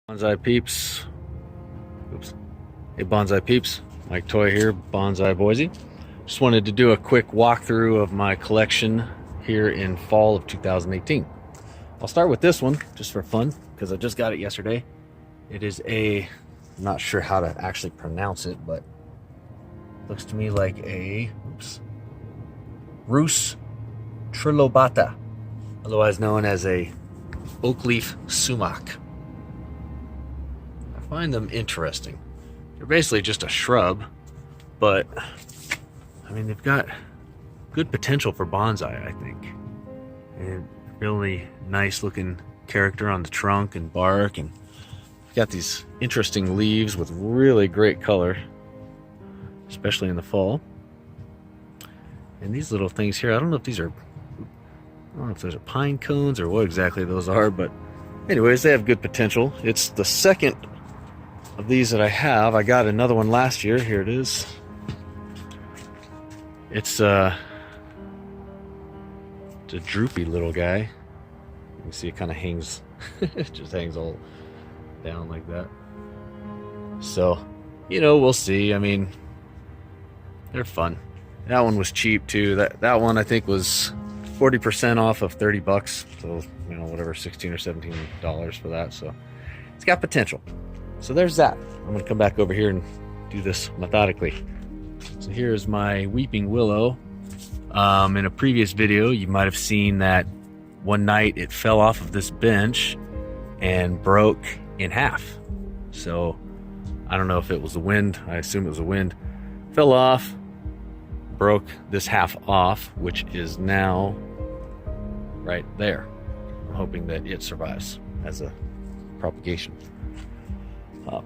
Bonsai peeps. Oops. Hey Bonsai peeps, Mike Toy here, Bonsai Boise. Just wanted to do a quick walkthrough of my collection here in fall of 2018. I'll start with this one just for fun because I just got it yesterday. It is I'm not sure how to actually pronounce it, but it looks to me like a Rus trilobata, otherwise known as a oak leaf sumac. I find them interesting. They're basically just a shrub, but I mean, they've got good potential for bonsai, I think. And really nice looking character on the trunk and bark, and got these interesting leaves with really great color, especially in the fall. And these little things here, I don't know if those are pine cones or what exactly those are, but anyways, they have good potential. It's the second of these that I have. I got another one last year. Here it is. It's a droopy little guy. You can see it kind of hangs, it just hangs all down like that. So, we'll see. I mean, they're fun. That one was cheap too. That one I think was 40% off of 30 bucks. So, whatever, 16 or 17 dollars for that. So it's got potential. So there's that. I'm going to come back over here and do this methodically. So here's my weeping willow. In a previous video, you might have seen that one night it fell off of this bench and broke in half. So I don't know if it was the wind. I assume it was the wind. Fell off, broke this half off, which is now right there. I'm hoping that it survives as a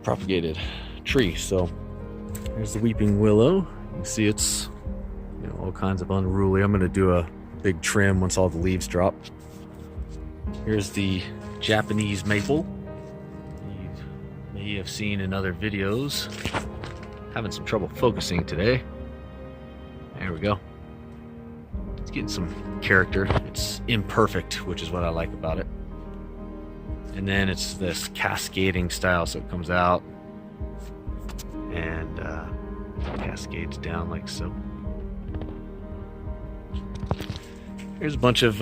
propagated tree. So here's the weeping willow. You can see it's all kinds of unruly. I'm going to do a big trim once all the leaves drop. Here's the Japanese maple. You may have seen in other videos. Having some trouble focusing today. There we go. It's getting some character. It's imperfect, which is what I like about it. And then it's this cascading style, so it comes out and cascades down like so. Here's a bunch of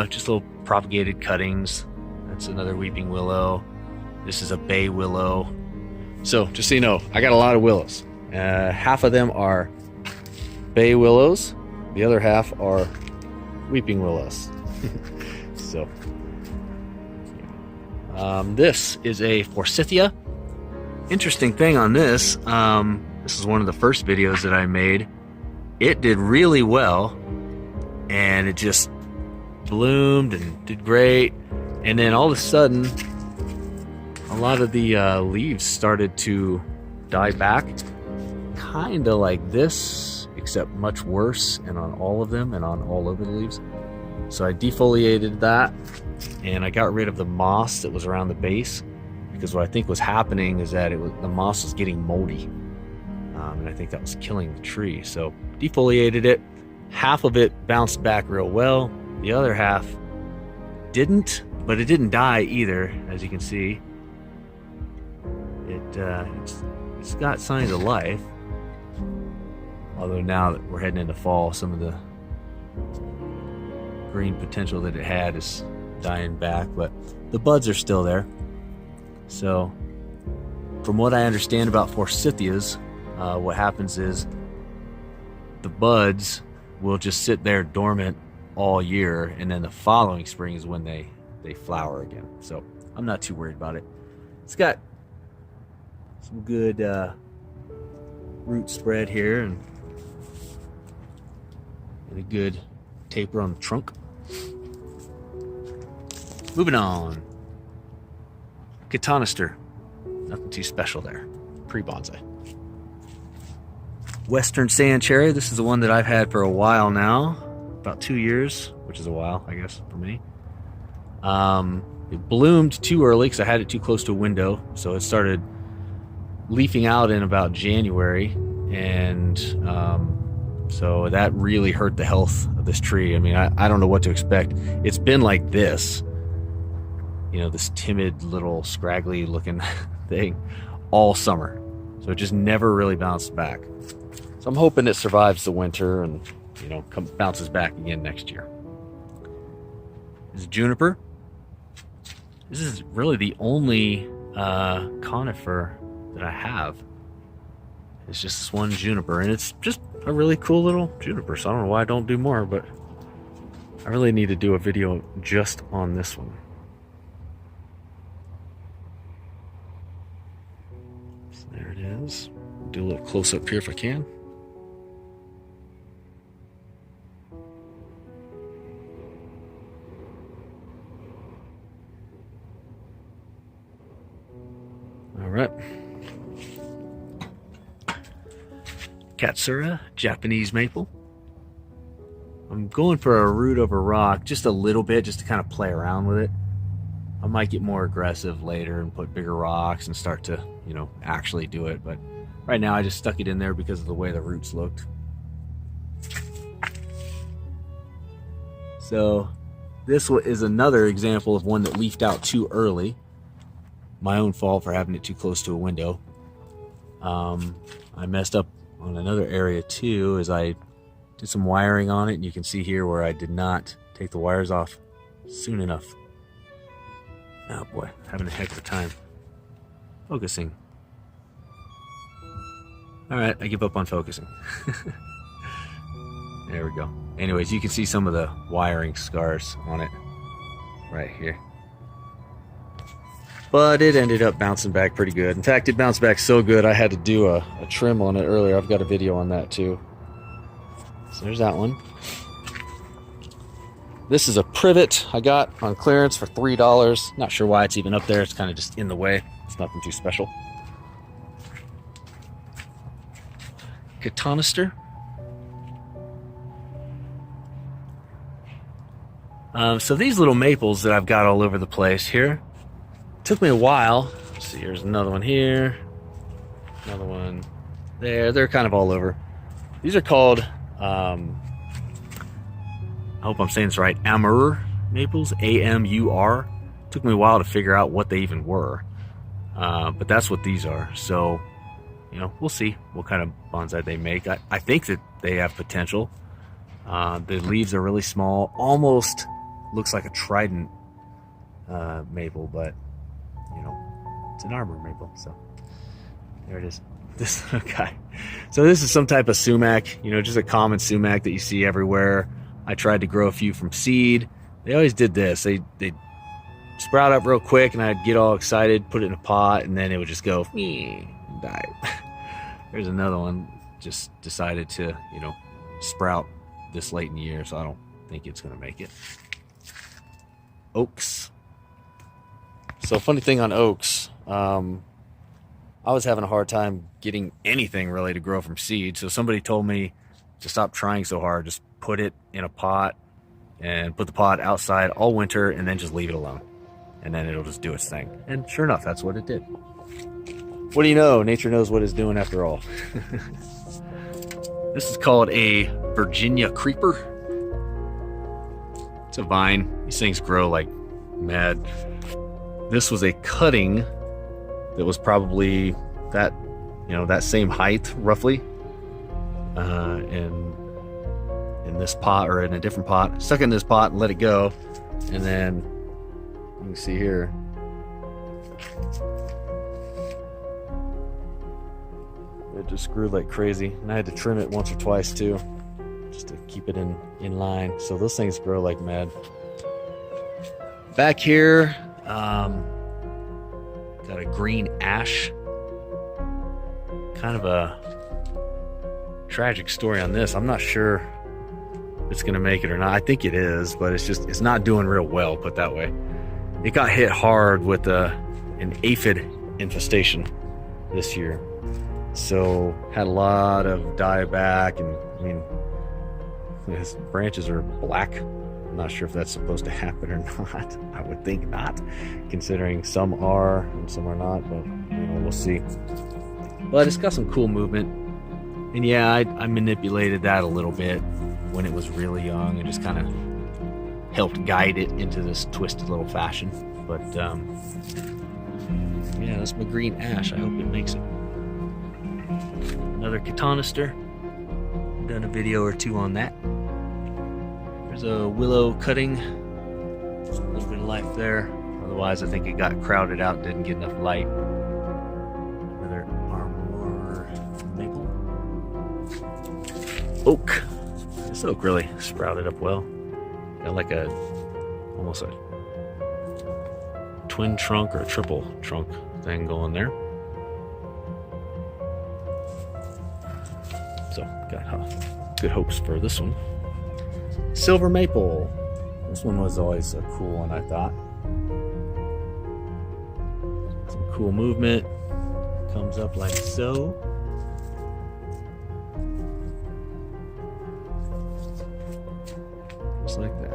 just little propagated cuttings. That's another weeping willow. This is a bay willow. So just so you know, I got a lot of willows. Half of them are bay willows. The other half are weeping willows. So this is a forsythia. Interesting thing on this, this is one of the first videos that I made. It did really well, and it just bloomed and did great. And then all of a sudden, a lot of the leaves started to die back, kind of like this, except much worse, and on all of them and on all over the leaves. So I defoliated that, and I got rid of the moss that was around the base, because what I think was happening is that the moss was getting moldy, and I think that was killing the tree. So defoliated it. Half of it bounced back real well. The other half didn't, but it didn't die either, as you can see. It's got signs of life. Although now that we're heading into fall, some of the green potential that it had is dying back, but the buds are still there. So from what I understand about forsythias, what happens is the buds will just sit there dormant all year, and then the following spring is when they flower again. So I'm not too worried about it. It's got some good root spread here, and a good taper on the trunk. Moving on. Catonister. Nothing too special there. Pre-bonsai. Western sand cherry. This is the one that I've had for a while now. About 2 years, which is a while, I guess, for me. It bloomed too early because I had it too close to a window. So it started leafing out in about January. And so that really hurt the health of this tree. I mean, I don't know what to expect. It's been like this you know, this timid little scraggly looking thing all summer. So it just never really bounced back. So I'm hoping it survives the winter and, you know, bounces back again next year. This is juniper. This is really the only conifer that I have. It's just this one juniper, and it's just a really cool little juniper. So I don't know why I don't do more, but I really need to do a video just on this one. So there it is. Do a little close up here if I can. All right. Katsura, Japanese maple. I'm going for a root over rock just a little bit, just to kind of play around with it. I might get more aggressive later and put bigger rocks and start to, you know, actually do it. But right now I just stuck it in there because of the way the roots looked. So this is another example of one that leafed out too early. My own fault for having it too close to a window. I messed up on another area too, as I did some wiring on it, and you can see here where I did not take the wires off soon enough. Oh boy, having a heck of a time focusing. All right, I give up on focusing. There we go. Anyways, you can see some of the wiring scars on it right here. But it ended up bouncing back pretty good. In fact, it bounced back so good I had to do a trim on it earlier. I've got a video on that too. So there's that one. This is a privet I got on clearance for $3. Not sure why it's even up there. It's kind of just in the way. It's nothing too special. Cotonoster. So these little maples that I've got all over the place here, took me a while. Let's see, here's another one here, another one there. They're kind of all over. These are called, I hope I'm saying this right, Amur maples, A-M-U-R. Took me a while to figure out what they even were, but that's what these are. So, you know, we'll see what kind of bonsai they make. I think that they have potential. The leaves are really small, almost looks like a trident maple, but you know, it's an arbor maple. So there it is. This guy. So this is some type of sumac, you know, just a common sumac that you see everywhere. I tried to grow a few from seed. They always did this. They sprout up real quick, and I'd get all excited, put it in a pot, and then it would just go and die. There's another one. Just decided to, you know, sprout this late in the year, so I don't think it's gonna make it. Oaks. So funny thing on oaks, I was having a hard time getting anything really to grow from seed. So somebody told me to stop trying so hard, just put it in a pot and put the pot outside all winter and then just leave it alone. And then it'll just do its thing. And sure enough, that's what it did. What do you know? Nature knows what it's doing after all. This is called a Virginia creeper. It's a vine. These things grow like mad. This was a cutting that was probably that, you know, that same height roughly, in this pot or in a different pot. Stuck in this pot and let it go, and then you can see here. It just grew like crazy, and I had to trim it once or twice too, just to keep it in line. So those things grow like mad. Back here, got a green ash. Kind of a tragic story on this. I'm not sure if it's gonna make it or not. I think it is, but it's not doing real well, put that way. It got hit hard with an aphid infestation this year. So had a lot of dieback, and I mean, his branches are black. I'm not sure if that's supposed to happen or not. I would think not, considering some are and some are not, but you know, we'll see. But it's got some cool movement. And yeah, I manipulated that a little bit when it was really young and just kind of helped guide it into this twisted little fashion. But yeah, that's my green ash. I hope it makes it. Another Catonister. Done a video or two on that. There's a willow cutting. A little bit of life there. Otherwise, I think it got crowded out, didn't get enough light. Another Armor maple. Oak. This oak really sprouted up well. Got like almost a twin trunk or a triple trunk thing going there. So got good hopes for this one. Silver maple. This one was always a cool one, I thought. Some cool movement. Comes up like so. Just like that.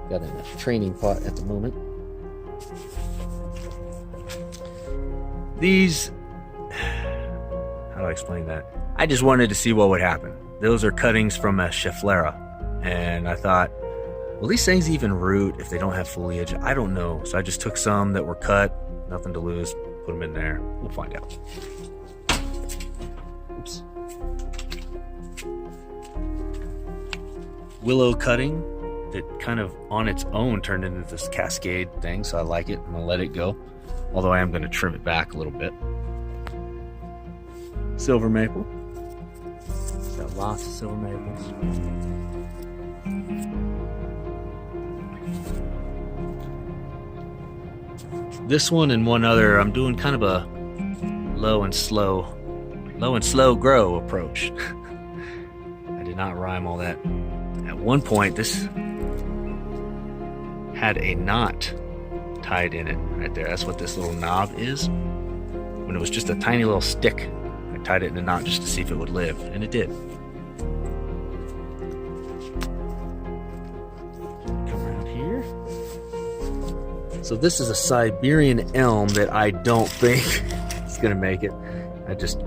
Got in a training pot at the moment. These, how do I explain that? I just wanted to see what would happen. Those are cuttings from a Schefflera, and I thought, will these things even root if they don't have foliage? I don't know. So I just took some that were cut, nothing to lose, put them in there. We'll find out. Oops. Willow cutting that kind of on its own turned into this cascade thing, so I like it. I'm gonna let it go, although I am gonna trim it back a little bit. Silver maple. Got lots of silver maples. This one and one other, I'm doing kind of a low and slow grow approach. I did not rhyme all that. At one point, this had a knot tied in it right there. That's what this little knob is. When it was just a tiny little stick, I tied it in a knot just to see if it would live, and it did. Come around here. So this is a Siberian elm that I don't think is gonna make it. I just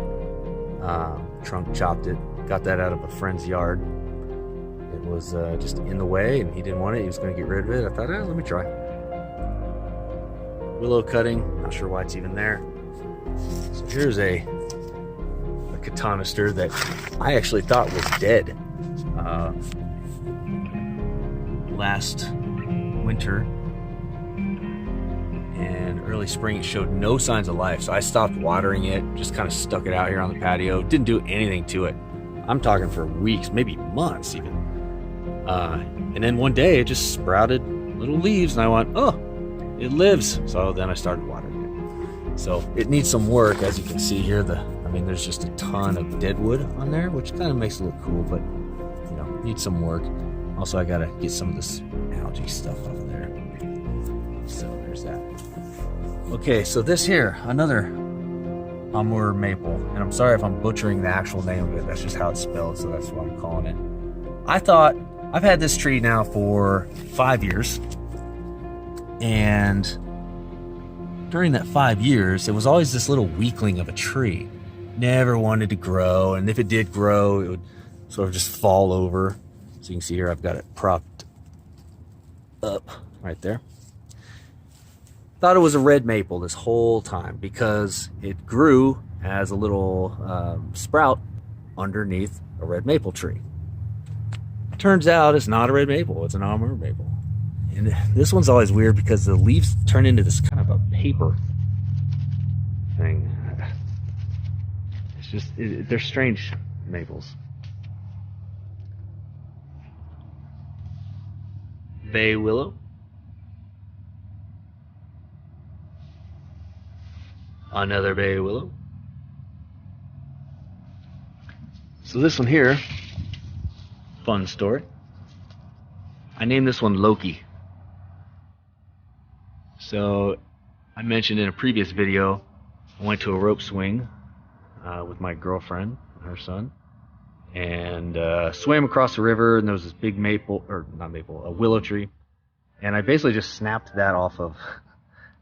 trunk chopped it, got that out of a friend's yard. It was just in the way, and he didn't want it. He was going to get rid of it. I thought, let me try. Willow cutting. Not sure why it's even there. So here's a Catonister that I actually thought was dead last winter. And early spring, it showed no signs of life. So I stopped watering it, just kind of stuck it out here on the patio. Didn't do anything to it. I'm talking for weeks, maybe months even. And then one day it just sprouted little leaves, and I went, oh, it lives. So then I started watering it. So it needs some work, as you can see here. There's just a ton of dead wood on there, which kind of makes it look cool, but needs some work. Also, I gotta get some of this algae stuff off of there. So there's that. Okay, so this here, another Amur maple, and I'm sorry if I'm butchering the actual name of it. That's just how it's spelled, so that's what I'm calling it. I thought, I've had this tree now for 5 years, and during that 5 years, it was always this little weakling of a tree. Never wanted to grow, and if it did grow, it would sort of just fall over. So you can see here, I've got it propped up right there. Thought it was a red maple this whole time because it grew as a little sprout underneath a red maple tree. Turns out it's not a red maple, it's an Amur maple. And this one's always weird because the leaves turn into this kind of a paper thing. It's just, they're strange maples. Bay willow. Another bay willow. So this one here, fun story. I named this one Loki. So I mentioned in a previous video, I went to a rope swing with my girlfriend and her son, and swam across the river, and there was this big maple, or not maple, a willow tree, and I basically just snapped that off of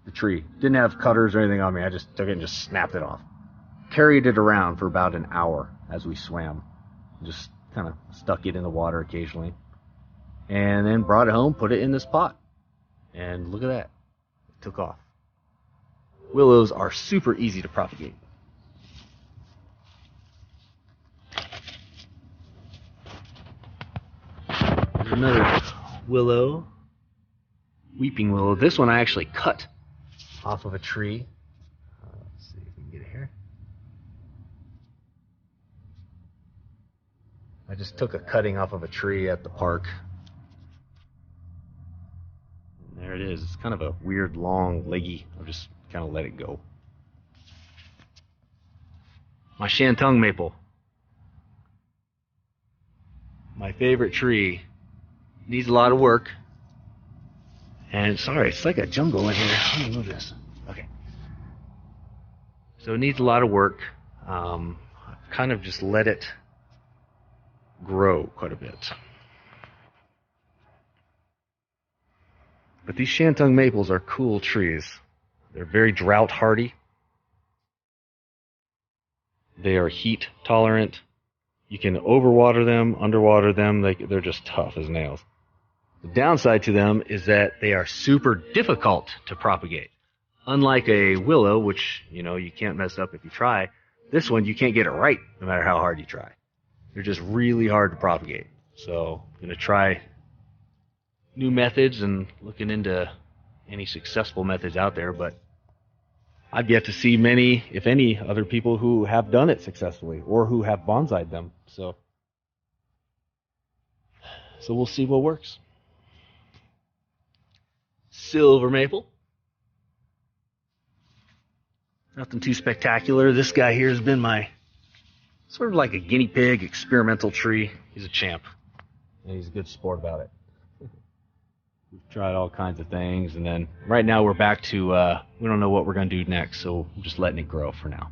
the tree. Didn't have cutters or anything on me. I just took it and just snapped it off. Carried it around for about an hour as we swam. Just kind of stuck it in the water occasionally. And then brought it home, put it in this pot. And look at that, it took off. Willows are super easy to propagate. There's another willow, weeping willow. This one I actually cut off of a tree. Let's see if we can get it here. I just took a cutting off of a tree at the park. And there it is. It's kind of a weird, long, leggy. I'll just kind of let it go. My Shantung maple. My favorite tree. Needs a lot of work. And sorry, it's like a jungle in here. Let me move this. Okay. So it needs a lot of work. I've kind of just let it grow quite a bit. But these Shantung maples are cool trees. They're very drought hardy. They are heat tolerant. You can overwater them, underwater them. They're just tough as nails. The downside to them is that they are super difficult to propagate. Unlike a willow, which, you can't mess up if you try, this one you can't get it right no matter how hard you try. They're just really hard to propagate. So I'm going to try new methods and looking into any successful methods out there, but I've yet to see many, if any, other people who have done it successfully or who have bonsai'd them. So we'll see what works. Silver maple. Nothing too spectacular. This guy here has been my sort of like a guinea pig experimental tree. He's a champ. And he's a good sport about it. We've tried all kinds of things, and then right now we're back to we don't know what we're going to do next, so I'm just letting it grow for now.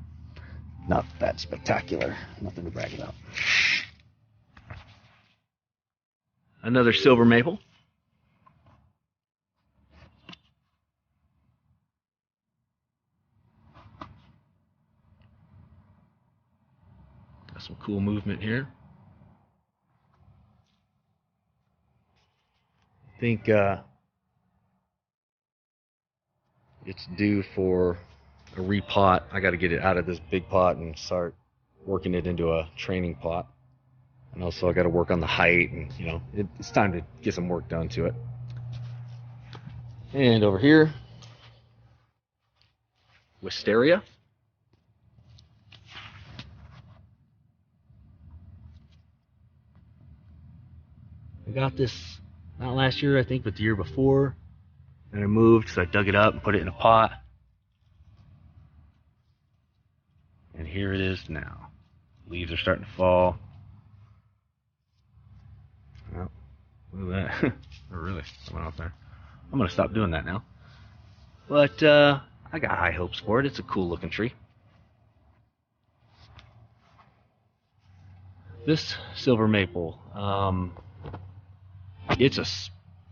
Not that spectacular. Nothing to brag about. Another silver maple. Got some cool movement here. I think it's due for a repot. I got to get it out of this big pot and start working it into a training pot. And also I got to work on the height, and it's time to get some work done to it. And over here, wisteria. I got this not last year, I think, but the year before. And I moved, so I dug it up and put it in a pot. And here it is now. Leaves are starting to fall. Oh, look at that. Oh, really? I went off there. I'm going to stop doing that now. But I got high hopes for it. It's a cool looking tree. This silver maple, it's a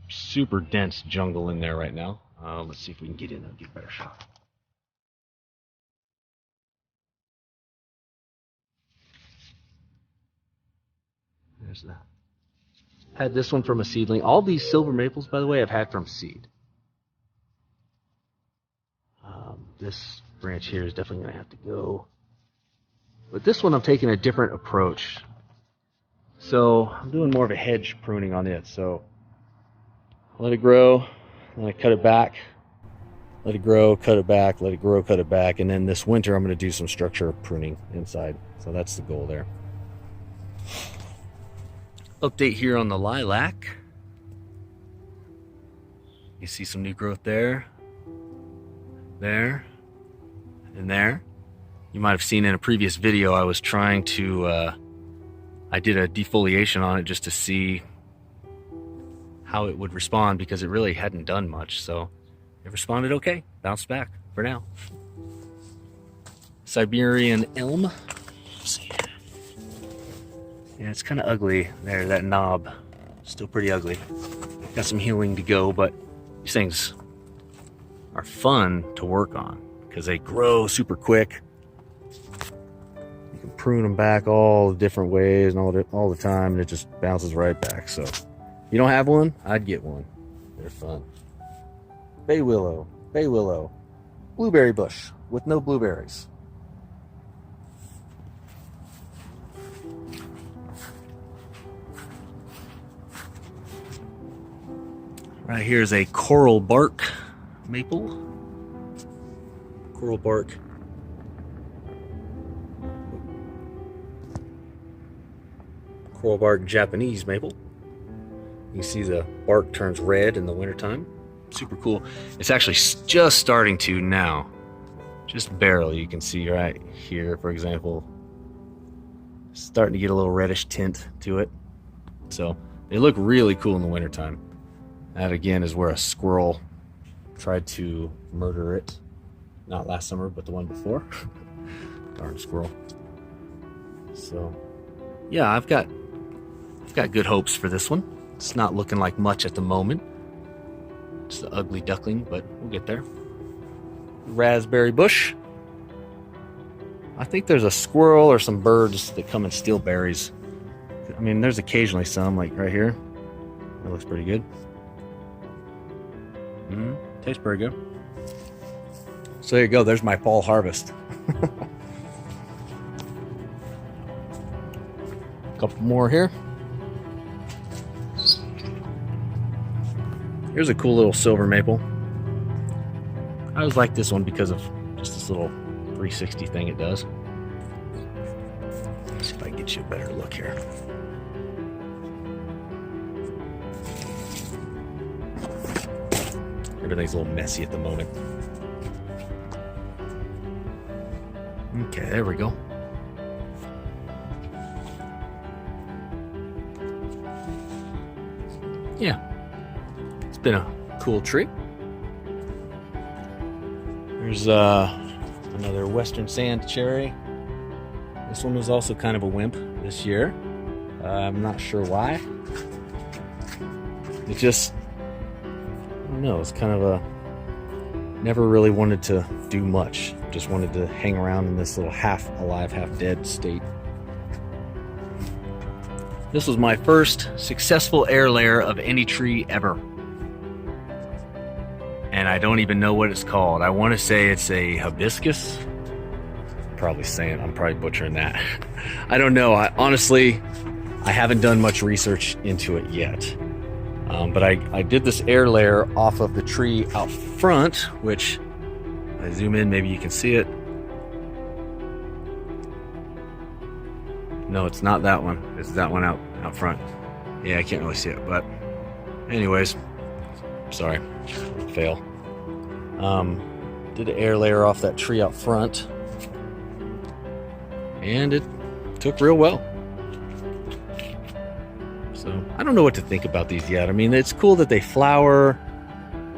super dense jungle in there right now. Let's see if we can get in there and get a better shot. There's that. Had this one from a seedling. All these silver maples, by the way, I've had from seed. This branch here is definitely going to have to go. But this one I'm taking a different approach. So I'm doing more of a hedge pruning on it. So let it grow, then I cut it back. Let it grow, cut it back, let it grow, cut it back. And then this winter I'm going to do some structure pruning inside. So that's the goal there. Update here on the lilac. You see some new growth there, there, and there. You might have seen in a previous video I was trying to, I did a defoliation on it just to see how it would respond, because it really hadn't done much. So it responded okay, bounced back for now. Siberian elm. Let's see. Yeah, it's kind of ugly there, that knob. Still pretty ugly. Got some healing to go, but these things are fun to work on because they grow super quick. You can prune them back all the different ways and all the time, and it just bounces right back. So if you don't have one, I'd get one. They're fun. bay willow, blueberry bush with no blueberries. Right here is a coral bark maple. Coral bark. Coral bark Japanese maple. You can see the bark turns red in the wintertime. Super cool. It's actually just starting to now. Just barely. You can see right here, for example, starting to get a little reddish tint to it. So they look really cool in the wintertime. That again is where a squirrel tried to murder it. Not last summer, but the one before. Darn squirrel. So yeah, I've got good hopes for this one. It's not looking like much at the moment. It's the ugly duckling, but we'll get there. Raspberry bush. I think there's a squirrel or some birds that come and steal berries. I mean, there's occasionally some, like right here. That looks pretty good. Tastes pretty good. So there you go. There's my fall harvest. Couple more here. Here's a cool little silver maple. I always like this one because of just this little 360 thing it does. Let's see if I can get you a better look here. Everything's a little messy at the moment. Okay, there we go. Yeah, it's been a cool tree. There's another western sand cherry. This one was also kind of a wimp this year. I'm not sure why. It just, I don't know, it's kind of a, never really wanted to do much. Just wanted to hang around in this little half alive, half dead state. This was my first successful air layer of any tree ever. And I don't even know what it's called. I want to say it's a hibiscus. I'm probably butchering that. I don't know. Honestly, I haven't done much research into it yet. But I did this air layer off of the tree out front, which I zoom in, maybe you can see it. No, it's not that one. It's that one out front. Yeah, I can't really see it, but anyways, sorry, fail. Did an air layer off that tree out front, and it took real well. So I don't know what to think about these yet. I mean, it's cool that they flower,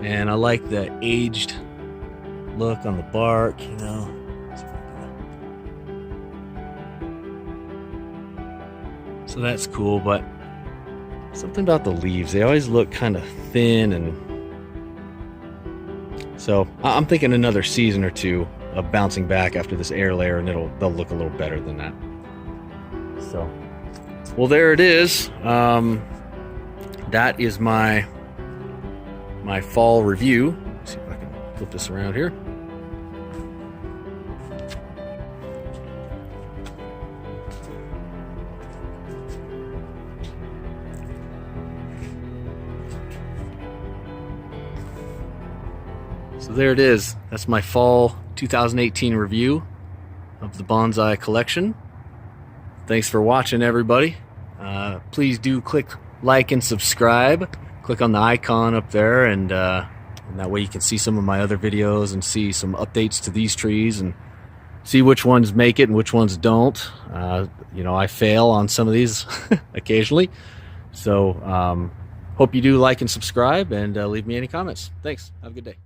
and I like the aged look on the bark, you know. So that's cool, but something about the leaves, they always look kind of thin, and so I'm thinking another season or two of bouncing back after this air layer, and they'll look a little better than that. So, well, there it is. That is my fall review. Let's see if I can flip this around here. So there it is. That's my fall 2018 review of the bonsai collection. Thanks for watching, everybody. Please do click like and subscribe. Click on the icon up there, and that way you can see some of my other videos and see some updates to these trees and see which ones make it and which ones don't. You know, I fail on some of these occasionally. So hope you do like and subscribe, and leave me any comments. Thanks. Have a good day.